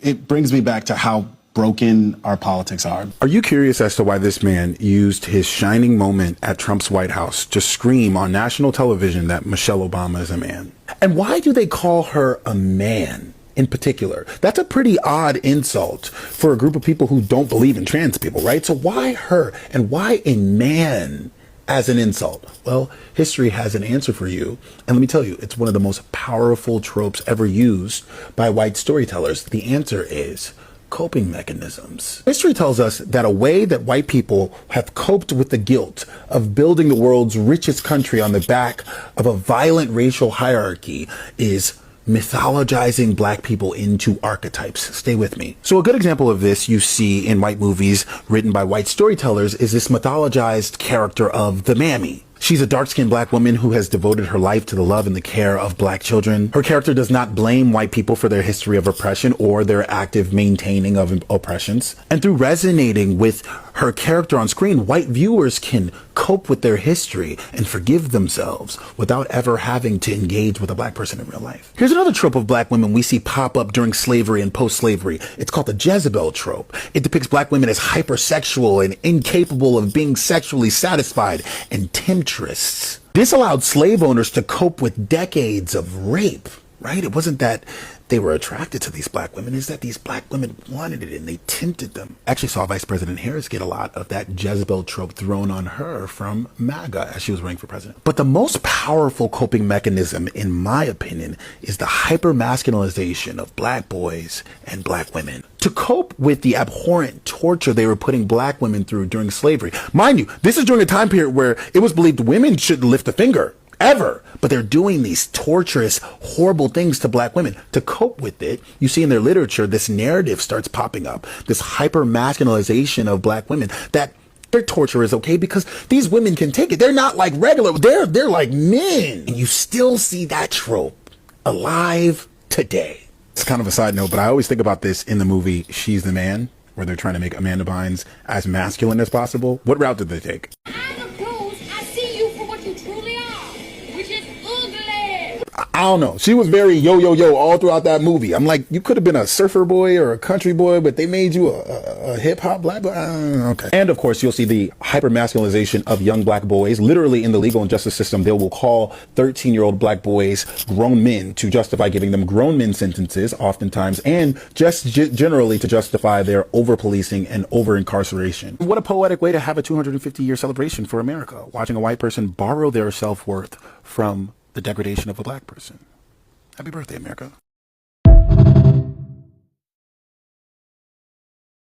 It brings me back to how broken our politics are. Are you curious as to why this man used his shining moment at Trump's White House to scream on national television that Michelle Obama is a man? And why do they call her a man in particular? That's a pretty odd insult for a group of people who don't believe in trans people, right? So why her, and why a man as an insult? Well, history has an answer for you. And let me tell you, it's one of the most powerful tropes ever used by white storytellers. The answer is coping mechanisms. History tells us that a way that white people have coped with the guilt of building the world's richest country on the back of a violent racial hierarchy is mythologizing black people into archetypes. Stay with me. So a good example of this you see in white movies written by white storytellers is this mythologized character of the mammy. She's a dark-skinned black woman who has devoted her life to the love and the care of black children. Her character does not blame white people for their history of oppression or their active maintaining of oppressions. And through resonating with her character on screen, white viewers can cope with their history and forgive themselves without ever having to engage with a black person in real life. Here's another trope of black women we see pop up during slavery and post-slavery. It's called the Jezebel trope. It depicts black women as hypersexual and incapable of being sexually satisfied and temptress. This allowed slave owners to cope with decades of rape, right? It wasn't that they were attracted to these black women, is that these black women wanted it and they tempted them. Actually saw Vice President Harris get a lot of that Jezebel trope thrown on her from MAGA as she was running for president. But the most powerful coping mechanism, in my opinion, is the hyper-masculinization of black boys and black women. To cope with the abhorrent torture they were putting black women through during slavery. Mind you, this is during a time period where it was believed women shouldn't lift a finger. Ever. But they're doing these torturous, horrible things to black women. To cope with it, you see in their literature, this narrative starts popping up, this hyper-masculinization of black women, that their torture is okay because these women can take it. They're not like regular, they're like men. And you still see that trope alive today. It's kind of a side note, but I always think about this in the movie She's the Man, where they're trying to make Amanda Bynes as masculine as possible. What route did they take? I don't know. She was very yo all throughout that movie. I'm like, you could have been a surfer boy or a country boy, but they made you a hip hop black boy. Okay. And of course, you'll see the hyper masculinization of young black boys. Literally in the legal and justice system, they will call 13-year-old black boys grown men to justify giving them grown men sentences, oftentimes, and just generally to justify their over policing and over incarceration. What a poetic way to have a 250-year celebration for America, watching a white person borrow their self-worth from the degradation of a black person. Happy birthday, America.